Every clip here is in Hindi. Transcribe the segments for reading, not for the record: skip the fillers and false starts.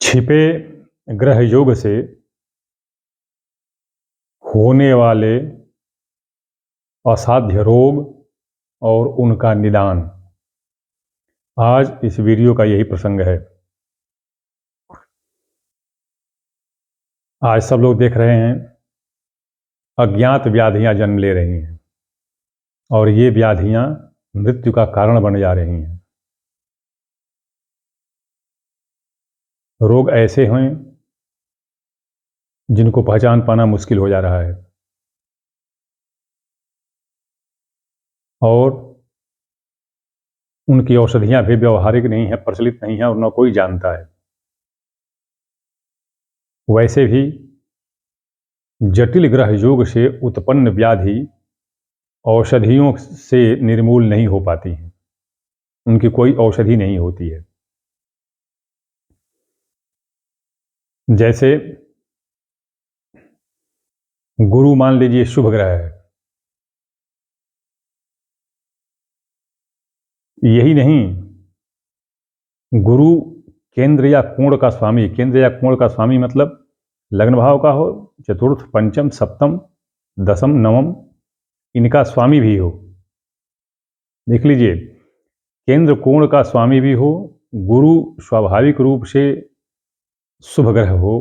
छिपे ग्रह योग से होने वाले असाध्य रोग और उनका निदान। आज इस वीडियो का यही प्रसंग है। आज सब लोग देख रहे हैं अज्ञात व्याधियां जन्म ले रही हैं और ये व्याधियां मृत्यु का कारण बन जा रही हैं। रोग ऐसे हैं जिनको पहचान पाना मुश्किल हो जा रहा है और उनकी औषधियां भी व्यवहारिक नहीं है, प्रचलित नहीं है और न कोई जानता है। वैसे भी जटिल ग्रह योग से उत्पन्न व्याधि औषधियों से निर्मूल नहीं हो पाती हैं, उनकी कोई औषधि नहीं होती है। जैसे गुरु मान लीजिए शुभ ग्रह है, यही नहीं गुरु केंद्र या कोण का स्वामी, केंद्र या कोण का स्वामी मतलब लग्न भाव का हो, चतुर्थ, पंचम, सप्तम, दसम, नवम, इनका स्वामी भी हो। देख लीजिए, केंद्र कोण का स्वामी भी हो, गुरु स्वाभाविक रूप से शुभ ग्रह हो,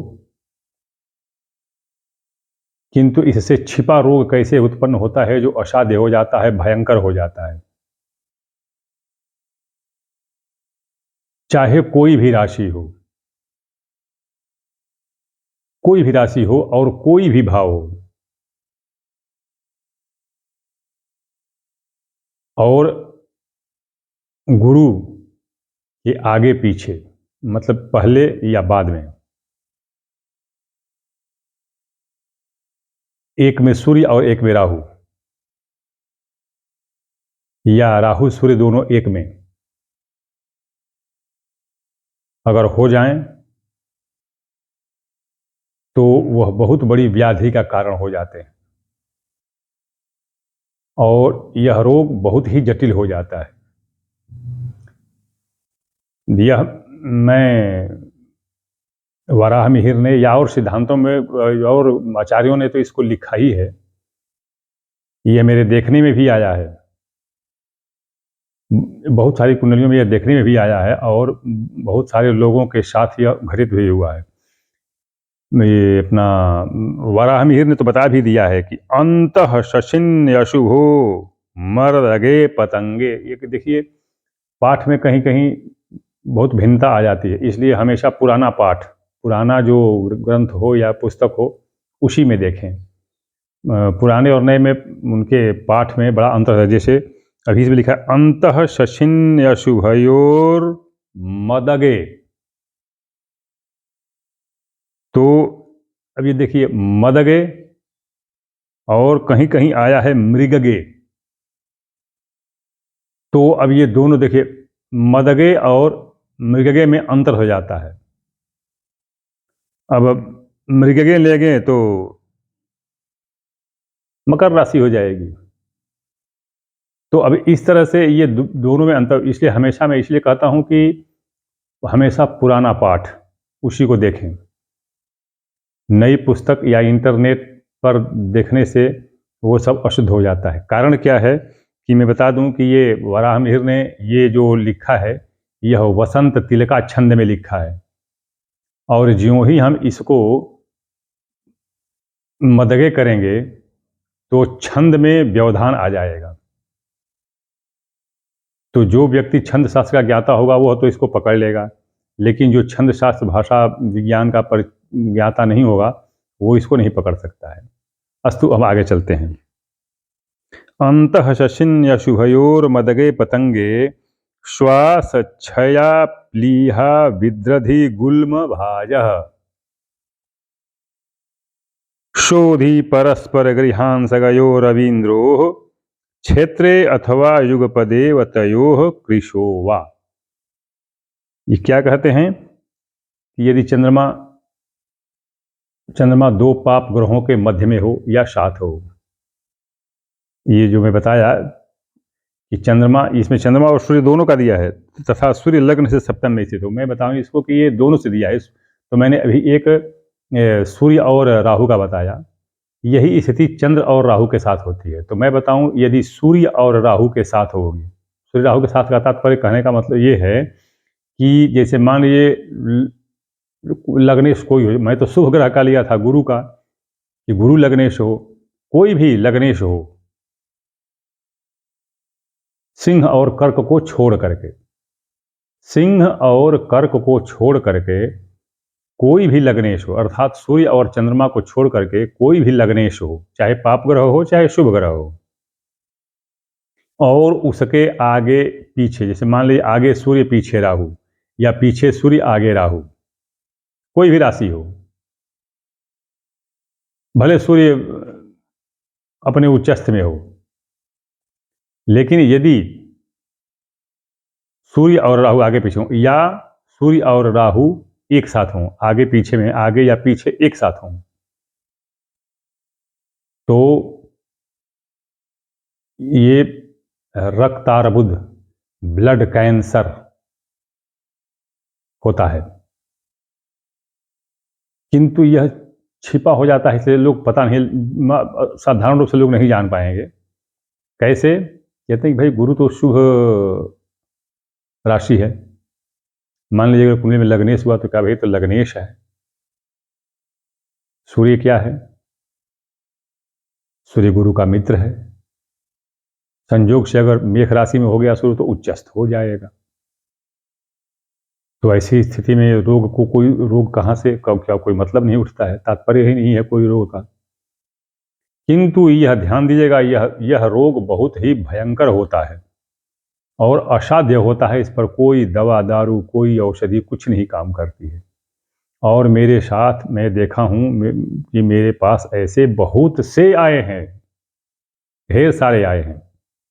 किंतु इससे छिपा रोग कैसे उत्पन्न होता है जो असाध्य हो जाता है, भयंकर हो जाता है। चाहे कोई भी राशि हो, कोई भी राशि हो और कोई भी भाव हो, और गुरु के आगे पीछे मतलब पहले या बाद में, एक में सूर्य और एक में राहु, या राहु सूर्य दोनों एक में अगर हो जाएं तो वह बहुत बड़ी व्याधि का कारण हो जाते हैं और यह रोग बहुत ही जटिल हो जाता है। यह मैं वराह मिहिर ने या और सिद्धांतों में और आचार्यों ने तो इसको लिखा ही है, यह मेरे देखने में भी आया है, बहुत सारी कुंडलियों में यह देखने में भी आया है और बहुत सारे लोगों के साथ यह घटित भी हुआ है। ये अपना वराह मिहिर ने तो बता भी दिया है कि अंतः शशिन अशुभो मरदगे पतंगे। ये देखिए, पाठ में कहीं कहीं बहुत भिन्नता आ जाती है, इसलिए हमेशा पुराना पाठ, पुराना जो ग्रंथ हो या पुस्तक हो उसी में देखें। पुराने और नए में उनके पाठ में बड़ा अंतर है। जैसे अभी इसमें लिखा है अंतः शशिन अशुभयोर मदगे, तो अब ये देखिए मदगे और कहीं कहीं आया है मृगगे, तो अब ये दोनों देखिए मदगे और मृगगे में अंतर हो जाता है। अब मृगगे लेंगे तो मकर राशि हो जाएगी। तो अब इस तरह से ये दोनों में अंतर, इसलिए हमेशा मैं इसलिए कहता हूं कि हमेशा पुराना पाठ उसी को देखें। नई पुस्तक या इंटरनेट पर देखने से वो सब अशुद्ध हो जाता है। कारण क्या है कि मैं बता दूं कि ये वराह मिहिर ने ये जो लिखा है यह वसंत तिलका छंद में लिखा है और ज्यों ही हम इसको मदगे करेंगे तो छंद में व्यवधान आ जाएगा। तो जो व्यक्ति छंद शास्त्र का ज्ञाता होगा वह तो इसको पकड़ लेगा, लेकिन जो छंद शास्त्र भाषा विज्ञान का ज्ञाता नहीं होगा वो इसको नहीं पकड़ सकता है। अस्तु, अब आगे चलते हैं। अंतः शशिन या शुभयोर मदगे पतंगे श्वास क्षया प्लीहा विद्रधि गुल्म भाजः शोधि परस्पर गृहांसगयो रवीन्द्रो क्षेत्रे अथवा युगपदे वतयोः कृशो वा। ये क्या कहते हैं कि यदि चंद्रमा दो पाप ग्रहों के मध्य में हो या साथ हो, ये जो मैं बताया कि चंद्रमा, इसमें चंद्रमा और सूर्य दोनों का दिया है, तथा सूर्य लग्न से सप्तम में स्थित हो। मैं बताऊं इसको कि ये दोनों से दिया है, तो मैंने अभी एक सूर्य और राहु का बताया। यही स्थिति चंद्र और राहु के साथ होती है। तो मैं बताऊं, यदि सूर्य और राहु के साथ होगी, सूर्य राहु के साथ का तात्पर्य कहने का मतलब ये है कि जैसे मान लीजिए लग्नेश कोई हो, मैं तो शुभ ग्रह का लिया था गुरु का, कि गुरु लग्नेश हो, कोई भी लग्नेश हो, सिंह और कर्क को छोड़ करके, सिंह और कर्क को छोड़ करके कोई भी लग्नेश हो, अर्थात सूर्य और चंद्रमा को छोड़ करके कोई भी लग्नेश हो, चाहे पाप ग्रह हो चाहे शुभ ग्रह हो, और उसके आगे पीछे, जैसे मान लीजिए आगे सूर्य पीछे राहु, या पीछे सूर्य आगे राहु, कोई भी राशि हो, भले सूर्य अपने उच्चस्थ में हो, लेकिन यदि सूर्य और राहु आगे पीछे हो, या सूर्य और राहु एक साथ हों, आगे पीछे में, आगे या पीछे एक साथ हों, तो ये रक्तार्बुद, ब्लड कैंसर होता है। किंतु यह छिपा हो जाता है, इसलिए लोग पता नहीं, साधारण रूप से लोग नहीं जान पाएंगे। कैसे? कहते हैं कि भाई गुरु तो शुभ राशि है, मान लीजिए अगर कुंडली में लग्नेश हुआ तो क्या भाई तो लग्नेश है। सूर्य क्या है? सूर्य गुरु का मित्र है। संयोग से अगर मेष राशि में हो गया सूर्य तो उच्चस्थ हो जाएगा। तो ऐसी स्थिति में रोग को, कोई रोग कहाँ से कब क्या, कोई मतलब नहीं उठता है, तात्पर्य ही नहीं है कोई रोग का। किंतु यह ध्यान दीजिएगा, यह रोग बहुत ही भयंकर होता है और असाध्य होता है। इस पर कोई दवा दारू, कोई औषधि कुछ नहीं काम करती है। और मेरे साथ मैं देखा हूँ कि मेरे पास ऐसे बहुत से आए हैं, ढेर सारे आए हैं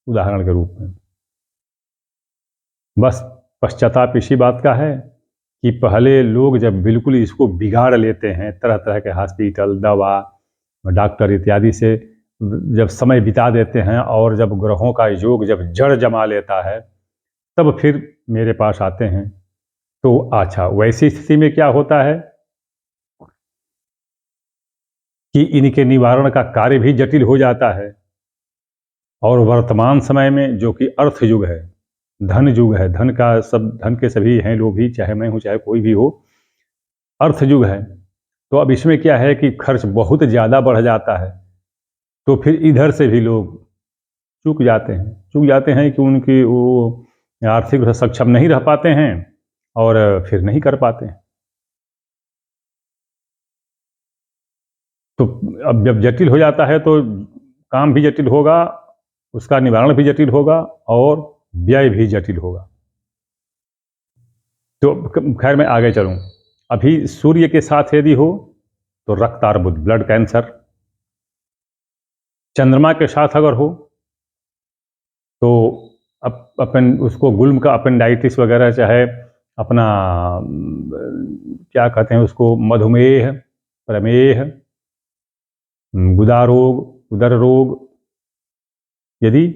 उदाहरण के रूप में। बस पश्चाताप इसी बात का है कि पहले लोग जब बिल्कुल इसको बिगाड़ लेते हैं, तरह तरह के हॉस्पिटल, दवा, डॉक्टर इत्यादि से जब समय बिता देते हैं, और जब ग्रहों का योग जब जड़ जमा लेता है, तब फिर मेरे पास आते हैं। तो अच्छा, वैसी स्थिति में क्या होता है कि इनके निवारण का कार्य भी जटिल हो जाता है। और वर्तमान समय में जो कि अर्थ युग है, धन युग है, धन के सभी हैं लोग ही, चाहे मैं हूँ चाहे कोई भी हो, अर्थ युग है। तो अब इसमें क्या है कि खर्च बहुत ज़्यादा बढ़ जाता है, तो फिर इधर से भी लोग चूक जाते हैं कि उनकी वो आर्थिक रूप से सक्षम नहीं रह पाते हैं और फिर नहीं कर पाते हैं। तो अब जब जटिल हो जाता है तो काम भी जटिल होगा, उसका निवारण भी जटिल होगा और व्यय भी जटिल होगा। तो खैर मैं आगे चलूं। अभी सूर्य के साथ यदि हो तो रक्तार्बुद, ब्लड कैंसर। चंद्रमा के साथ अगर हो तो अपन उसको गुल्म का अपेंडाइटिस वगैरह, चाहे अपना क्या कहते हैं उसको, मधुमेह, प्रमेह, गुदा रोग, उदर रोग, यदि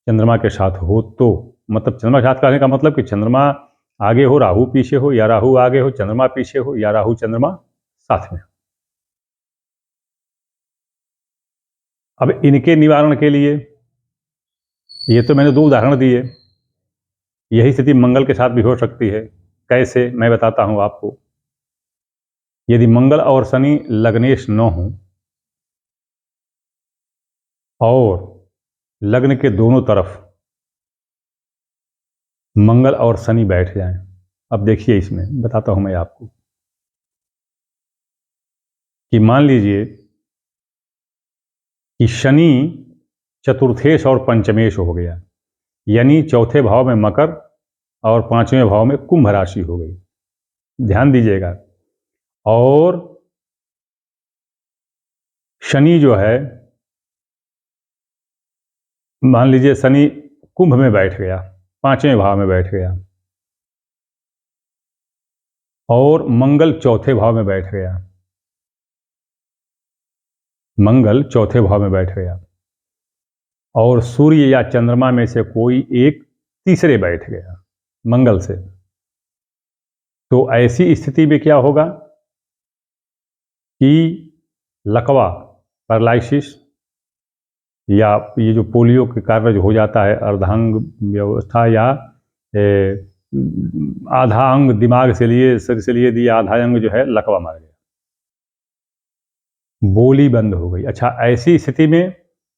चंद्रमा के साथ हो तो, मतलब चंद्रमा के साथ कहने का मतलब कि चंद्रमा आगे हो, राहु पीछे हो, या राहु आगे हो, चंद्रमा पीछे हो, या राहु चंद्रमा साथ में। अब इनके निवारण के लिए, ये तो मैंने 2 उदाहरण दिए, यही स्थिति मंगल के साथ भी हो सकती है। कैसे, मैं बताता हूं आपको। यदि मंगल और शनि लग्नेश न हो और लग्न के दोनों तरफ मंगल और शनि बैठ जाएं, अब देखिए इसमें बताता हूं मैं आपको कि मान लीजिए कि शनि चतुर्थेश और पंचमेश हो गया, यानी चौथे भाव में मकर और 5वें भाव में कुंभ राशि हो गई। ध्यान दीजिएगा। और शनि जो है, मान लीजिए शनि कुंभ में बैठ गया, 5वें भाव में बैठ गया, और मंगल चौथे भाव में बैठ गया, मंगल चौथे भाव में बैठ गया, और सूर्य या चंद्रमा में से कोई एक तीसरे बैठ गया मंगल से। तो ऐसी स्थिति में क्या होगा कि लकवा, पैरालिसिस या ये जो पोलियो के कारण जो हो जाता है अर्धांग व्यवस्था या आधा अंग दिमाग से लिए शरीर से लिए दिया आधा अंग जो है लकवा मार गया, बोली बंद हो गई। अच्छा, ऐसी स्थिति में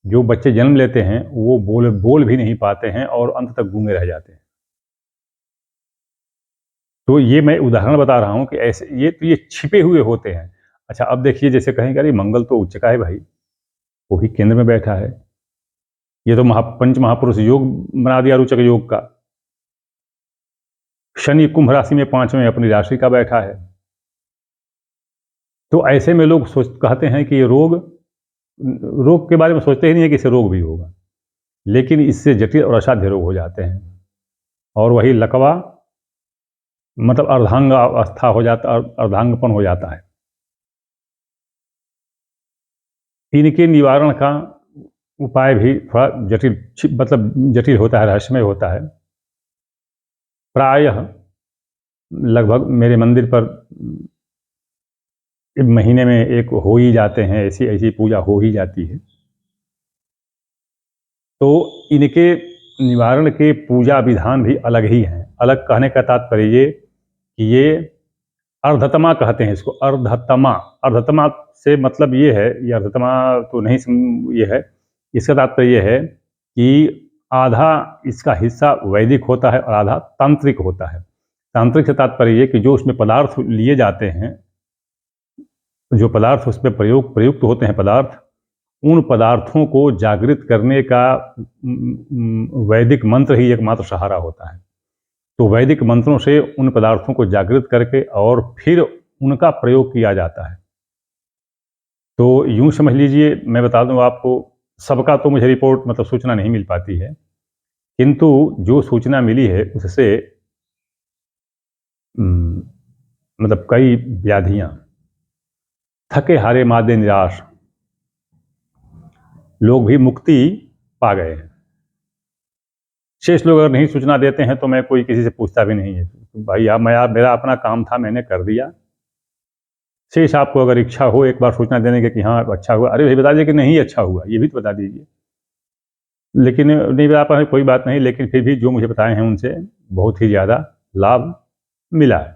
जो बच्चे जन्म लेते हैं वो बोल भी नहीं पाते हैं और अंत तक गूंगे रह जाते हैं। तो ये मैं उदाहरण बता रहा हूँ कि ऐसे ये छिपे हुए होते हैं। अच्छा, अब देखिए जैसे कहेंगे अरे मंगल तो उच्च का है भाई, वो ही केंद्र में बैठा है, ये तो पंच महापुरुष योग बना दिया रोचक योग का। शनि कुंभ राशि में 5वें अपनी राशि का बैठा है। तो ऐसे में लोग कहते हैं कि ये रोग के बारे में सोचते ही नहीं है कि इसे रोग भी होगा, लेकिन इससे जटिल और असाध्य रोग हो जाते हैं। और वही लकवा मतलब अर्धांग अवस्था हो जाता, अर्धांगपन हो जाता है। इनके निवारण का उपाय भी थोड़ा जटिल होता है, रहस्यमय होता है। प्रायः लगभग मेरे मंदिर पर महीने में एक हो ही जाते हैं, ऐसी पूजा हो ही जाती है। तो इनके निवारण के पूजा विधान भी अलग ही हैं। अलग कहने का तात्पर्य ये कि ये अर्धतमा कहते हैं इसको, अर्धतमा से मतलब ये है, ये अर्धतमा तो नहीं ये है, इसका तात्पर्य ये है कि आधा इसका हिस्सा वैदिक होता है और आधा तांत्रिक होता है। तांत्रिक से तात्पर्य ये कि जो उसमें पदार्थ लिए जाते हैं, जो पदार्थ उसमें प्रयुक्त होते हैं पदार्थ, उन पदार्थों को जागृत करने का वैदिक मंत्र ही एकमात्र सहारा होता है। तो वैदिक मंत्रों से उन पदार्थों को जागृत करके और फिर उनका प्रयोग किया जाता है। तो यूँ समझ लीजिए, मैं बता दूं आपको, सबका तो मुझे रिपोर्ट मतलब सूचना नहीं मिल पाती है, किंतु जो सूचना मिली है उससे मतलब कई व्याधियां, थके हारे मादे निराश लोग भी मुक्ति पा गए हैं। शेष लोग अगर नहीं सूचना देते हैं तो मैं कोई किसी से पूछता भी नहीं है, भाई मेरा अपना काम था, मैंने कर दिया। शेष आपको अगर इच्छा हो एक बार सूचना देने की कि हाँ अच्छा हुआ, अरे भाई बता दीजिए कि नहीं अच्छा हुआ, ये भी तो बता दीजिए। लेकिन नहीं बता पाए कोई बात नहीं, लेकिन फिर भी जो मुझे बताए हैं उनसे बहुत ही ज़्यादा लाभ मिला है।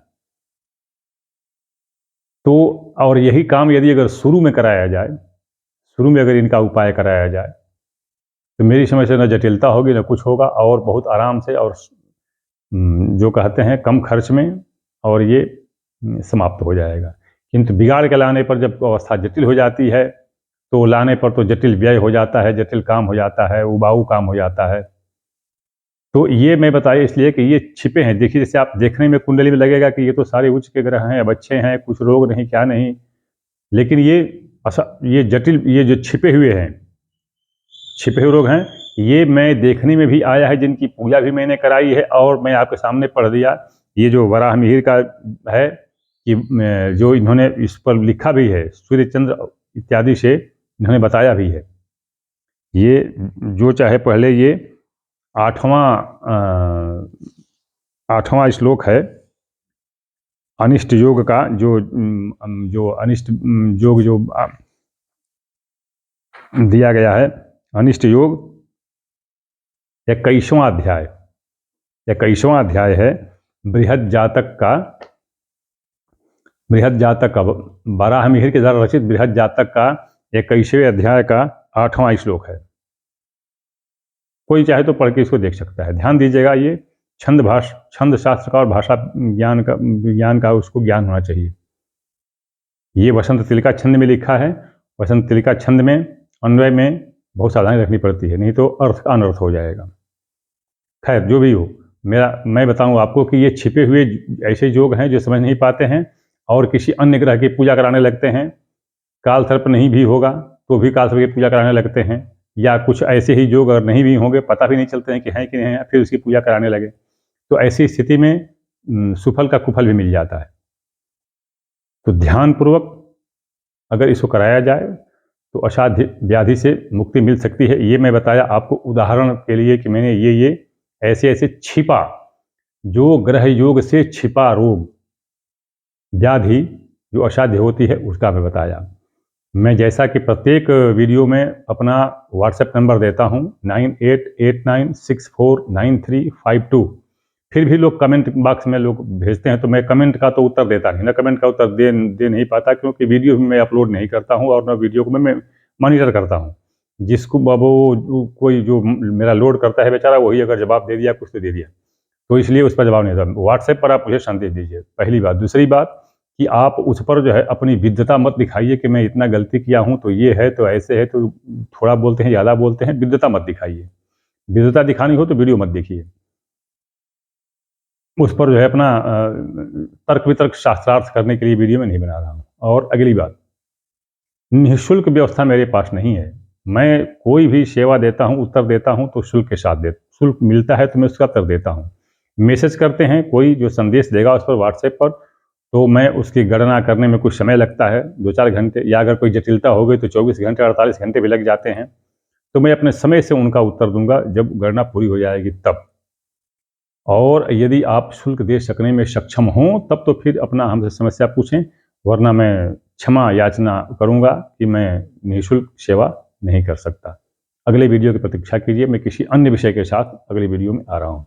तो और यही काम यदि अगर शुरू में कराया जाए, शुरू में अगर इनका उपाय कराया जाए, तो मेरी समझ से न जटिलता होगी न कुछ होगा, और बहुत आराम से और जो कहते हैं कम खर्च में और ये समाप्त हो जाएगा। किंतु बिगाड़ के लाने पर जब अवस्था जटिल हो जाती है तो लाने पर तो जटिल व्यय हो जाता है, जटिल काम हो जाता है, उबाऊ काम हो जाता है। तो ये मैं बताया इसलिए कि ये छिपे हैं। देखिए जैसे आप देखने में कुंडली में लगेगा कि ये तो सारे उच्च के ग्रह हैं, अब अच्छे हैं, कुछ रोग नहीं क्या नहीं, लेकिन ये जटिल, ये जो छिपे हुए हैं, छिपे हुए रोग हैं, ये मैं देखने में भी आया है, जिनकी पूजा भी मैंने कराई है और मैं आपके सामने पढ़ दिया। ये जो वराह मिहिर का है कि जो इन्होंने इस पर लिखा भी है, सूर्य चंद्र इत्यादि से इन्होंने बताया भी है। ये जो चाहे पहले ये 8वां श्लोक है अनिष्ट योग का, जो अनिष्ट योग जो दिया गया है, अनिष्ट योग 21वां अध्याय है बृहद जातक का वराह मिहिर के द्वारा रचित बृहद जातक का 21वें अध्याय का 8वां श्लोक है। कोई चाहे तो पढ़ के इसको देख सकता है। ध्यान दीजिएगा, ये छंद शास्त्र का और भाषा विज्ञान का उसको ज्ञान होना चाहिए। ये वसंत तिलिका छंद में लिखा है। वसंत तिलिका छंद में अन्वय में बहुत सावधानी रखनी पड़ती है, नहीं तो अर्थ का अनर्थ हो जाएगा। खैर जो भी हो, मैं बताऊं आपको कि ये छिपे हुए ऐसे योग हैं जो समझ नहीं पाते हैं और किसी अन्य ग्रह की पूजा कराने लगते हैं। काल सर्प नहीं भी होगा तो भी काल सर्प की पूजा कराने लगते हैं, या कुछ ऐसे ही योग अगर नहीं भी होंगे, पता भी नहीं चलते हैं कि हैं कि नहीं हैं, फिर उसकी पूजा कराने लगे। तो ऐसी स्थिति में सुफल का कुफल भी मिल जाता है। तो ध्यानपूर्वक अगर इसको कराया जाए तो असाध्य व्याधि से मुक्ति मिल सकती है। ये मैं बताया आपको उदाहरण के लिए कि मैंने ये ऐसे छिपा, जो ग्रह योग से छिपा रोग व्याधि जो असाध्य होती है उसका मैं बताया। मैं जैसा कि प्रत्येक वीडियो में अपना व्हाट्सएप नंबर देता हूँ 9889649352। फिर भी लोग कमेंट बॉक्स में लोग भेजते हैं तो मैं कमेंट का तो उत्तर देता नहीं, मैं कमेंट का उत्तर दे नहीं पाता, क्योंकि वीडियो भी मैं अपलोड नहीं करता हूँ और न वीडियो को मैं मॉनिटर करता हूँ। जिसको वो कोई जो मेरा लोड करता है बेचारा, वही अगर जवाब दे दिया कुछ तो दे दिया, तो इसलिए उस पर जवाब नहीं देता। व्हाट्सएप पर आप मुझे संदेश दीजिए, पहली बात। दूसरी बात कि आप उस पर जो है अपनी विद्वता मत दिखाइए कि मैं इतना गलती किया हूँ तो ये है तो ऐसे है, तो थोड़ा बोलते हैं ज़्यादा बोलते हैं, विद्वता मत दिखाइए। विद्वता दिखानी हो तो वीडियो मत देखिए। उस पर जो है अपना तर्क वितर्क शास्त्रार्थ करने के लिए वीडियो में नहीं बना रहा हूँ। और अगली बात, निःशुल्क व्यवस्था मेरे पास नहीं है। मैं कोई भी सेवा देता हूँ, उत्तर देता हूँ तो शुल्क के साथ शुल्क मिलता है तो मैं उसका उत्तर देता हूँ। मैसेज करते हैं, कोई जो संदेश देगा उस पर व्हाट्सएप पर, तो मैं उसकी गणना करने में कुछ समय लगता है, 2-4 घंटे, या अगर कोई जटिलता हो गई तो 24 घंटे 48 घंटे भी लग जाते हैं। तो मैं अपने समय से उनका उत्तर दूँगा जब गणना पूरी हो जाएगी तब। और यदि आप शुल्क दे सकने में सक्षम हों तब तो फिर अपना हमसे समस्या पूछें, वरना मैं क्षमा याचना करूँगा कि मैं निःशुल्क सेवा नहीं कर सकता। अगले वीडियो की प्रतीक्षा कीजिए, मैं किसी अन्य विषय के साथ अगले वीडियो में आ रहा हूँ।